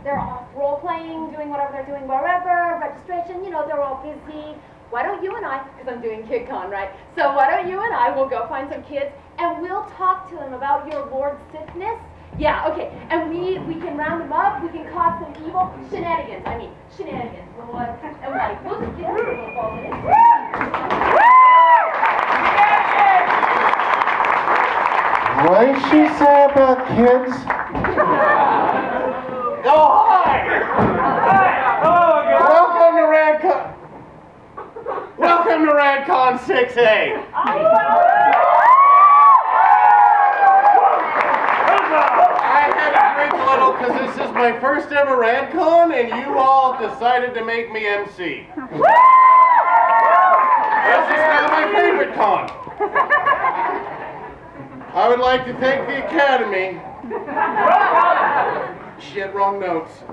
they're off role-playing, doing whatever they're doing wherever, registration, you know, they're all busy. Why don't you and I, because I'm doing KidCon, right? So why don't you and I will go find some kids and we'll talk to them about your Lord Sickness. Yeah, okay, and we can round them up, we can cause some evil shenanigans. I mean, shenanigans. And like, we'll just get people involved in it. What did she say about kids? Oh, hi! Welcome to Radcon. Welcome to Radcon 6A. I had to drink a little because this is my first ever Radcon, and you all decided to make me MC. This is now my favorite con. I would like to thank the Academy. Shit, wrong notes.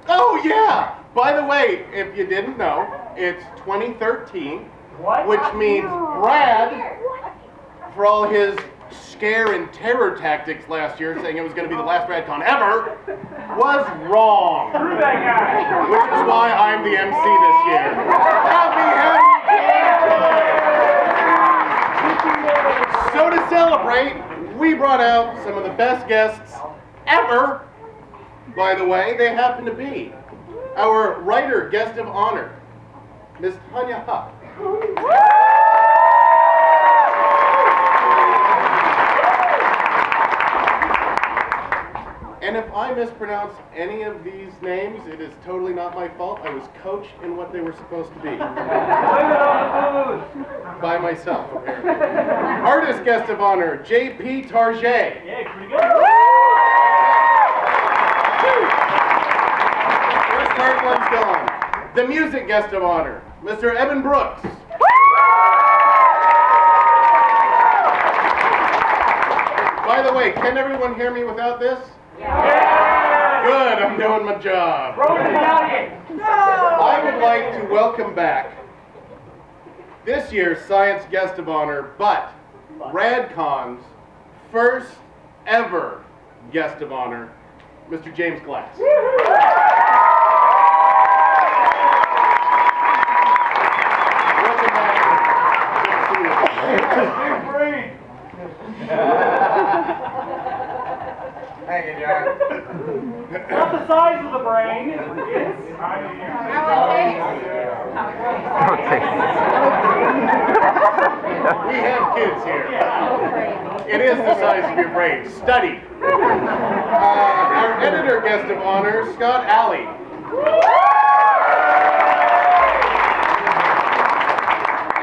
Oh yeah! By the way, if you didn't know, it's 2013, which means Brad, for all his scare and terror tactics last year, saying it was going to be the last Radcon ever, was wrong. Which is why I'm the MC this year. Happy So to celebrate, we brought out some of the best guests ever. By the way, they happen to be our writer guest of honor, Miss Tanya Huck. And if I mispronounce any of these names, it is totally not my fault. I was coached in what they were supposed to be. By myself, apparently. Artist guest of honor, J.P. Target. Yeah, pretty good. First part one's gone. The music guest of honor, Mr. Evan Brooks. By the way, can everyone hear me without this? Yeah. Good, I'm doing my job. I would like to welcome back this year's science guest of honor, but Radcon's first ever guest of honor, Mr. James Glass. Welcome back. Thank you, John. Not the size of the brain. It's We have kids here. It is the size of your brain. Study. Our editor guest of honor, Scott Alley.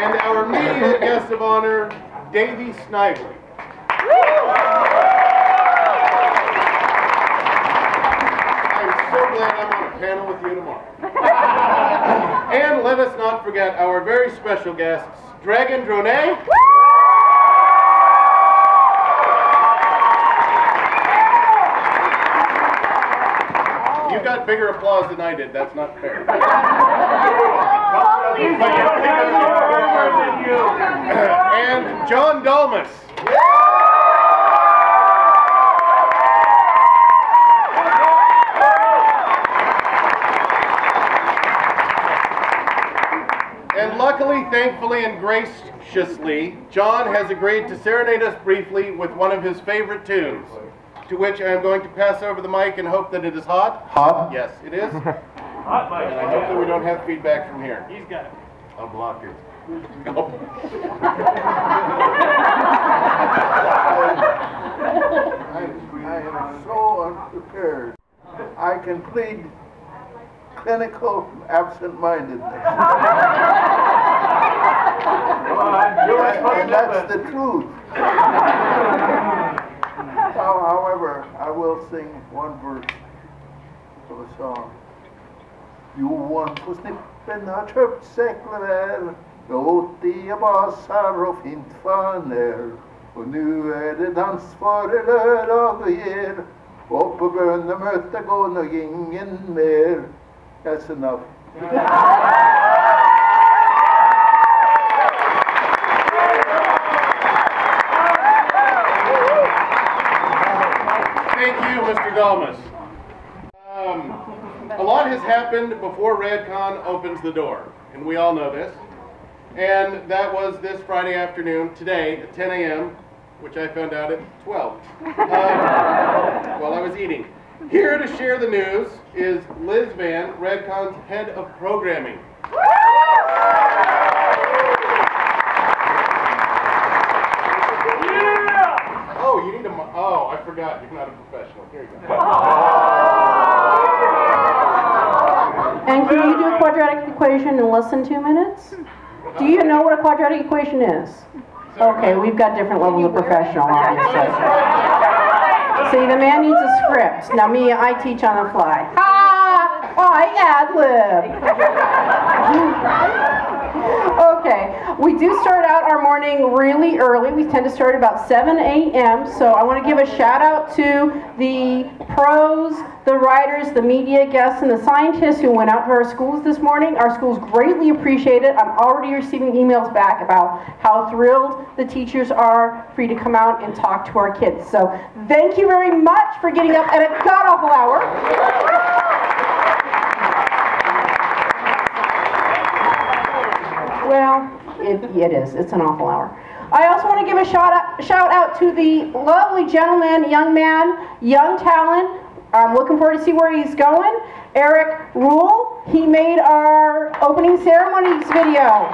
And our media guest of honor, Davey Snively. I'm so glad I'm on a panel with you tomorrow. And let us not forget our very special guests, Dragon Dronet. You got bigger applause than I did. That's not fair. And John Dalmas. And luckily, thankfully, and graciously, John has agreed to serenade us briefly with one of his favorite tunes, to which I am going to pass over the mic and hope that it is hot. Hot? Yes, it is. hot mic. And I hope that we don't have feedback from here. He's got it. I'll block it. I am so unprepared. I can plead clinical absent-mindedness. And that's the truth. However, I will sing one verse of a song. Johan får snippen har köpt säkla väl, låt det basar och fint faner. Och nu är det dans före lördag och ger, och på bönemöte går nog ingen mer. That's enough. Thank you, Mr. Dalmas. A lot has happened before Radcon opens the door, and we all know this. And that was this Friday afternoon, today, at 10 a.m., which I found out at 12, while I was eating. Here to share the news is Liz Van, Radcon's head of programming. Oh, you need a oh, I forgot. You're not a professional. Here you go. And can you do a quadratic equation in less than 2 minutes? Do you know what a quadratic equation is? Okay, we've got different levels of professional, obviously. See, the man needs a script. Now me, I teach on the fly. Ha! I ad-lib. Okay, we do start out our morning really early. We tend to start about 7 a.m. So I want to give a shout out to the pros, the writers, the media guests, and the scientists who went out to our schools this morning. Our schools greatly appreciate it. I'm already receiving emails back about how thrilled the teachers are for you to come out and talk to our kids. So thank you very much for getting up at a god-awful hour. Well, it is. It's an awful hour. I also want to give a shout out to the lovely gentleman, young man, young talent. I'm looking forward to see where he's going. Eric Rule. He made our opening ceremonies video.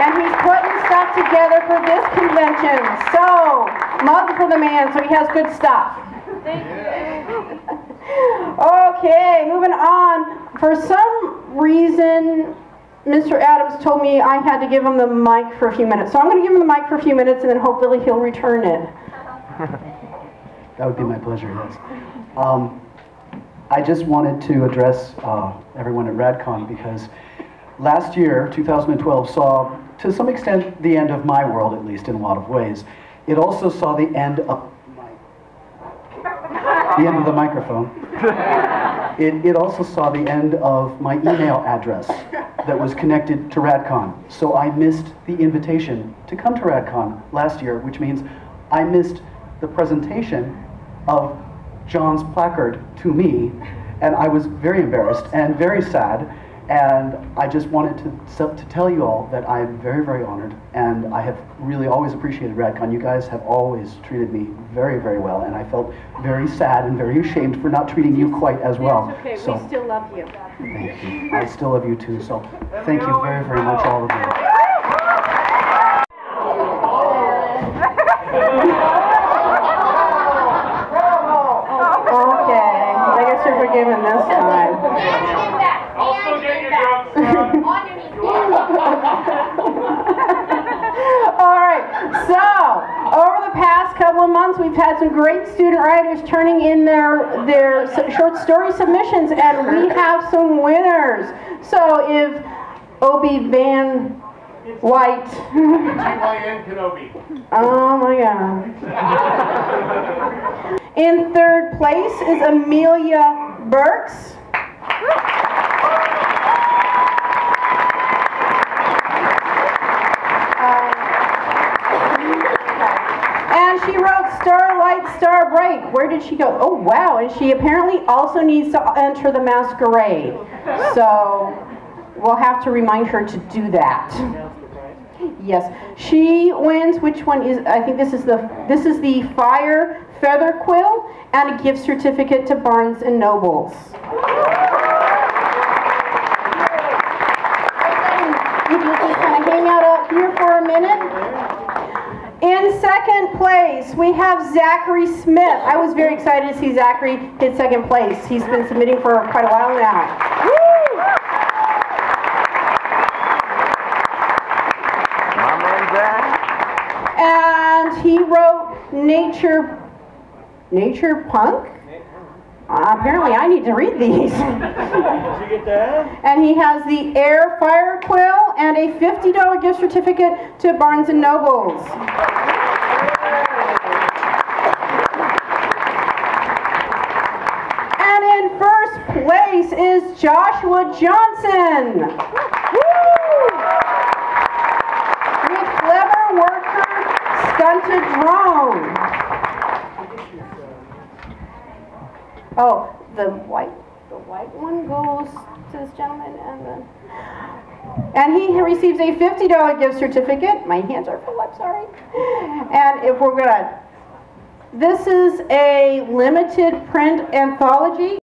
And he's putting stuff together for this convention. So, mug for the man so he has good stuff. Thank you. Okay, moving on. For some reason, Mr. Adams told me I had to give him the mic for a few minutes. So I'm going to give him the mic for a few minutes and then hopefully he'll return it. That would be my pleasure, yes. I just wanted to address everyone at Radcon because last year, 2012, saw, to some extent, the end of my world, at least in a lot of ways. It also saw the end of the microphone. It also saw the end of my email address that was connected to Radcon. So I missed the invitation to come to Radcon last year, which means I missed the presentation of John's placard to me, and I was very embarrassed and very sad, and I just wanted to tell you all that I'm very, very honored, and I have really always appreciated Radcon. You guys have always treated me very, very well, and I felt very sad and very ashamed for not treating you quite as well. It's okay, So, we still love you. thank you. I still love you too, so thank you very, very much, all of you. Okay, I guess you're forgiven this time. I'll still get your jokes. All right, so over the past couple of months, we've had some great student writers turning in their short story submissions, and we have some winners. So if Obi Van White, GYN Kenobi. oh my God. In third place is Amelia Burks. And she wrote Starlight, Star Bright. Where did she go? Oh, wow. And she apparently also needs to enter the masquerade. So we'll have to remind her to do that. Yes. She wins, which one is, I think this is the Fire Feather Quill and a gift certificate to Barnes & Nobles. If you can kind of hang out here for a minute. In second place, we have Zachary Smith. I was very excited to see Zachary hit second place. He's been submitting for quite a while now. Woo! And he wrote Nature Punk? Apparently I need to read these. Did you get that? And he has the Air Fire Quill and a $50 gift certificate to Barnes & Nobles. And in first place is Joshua Johnson. Woo! With Clever Worker Stunted Drone. Oh, the white one goes to this gentleman, and he receives a $50 gift certificate. My hands are full, I'm sorry. And if we're gonna, this is a limited print anthology.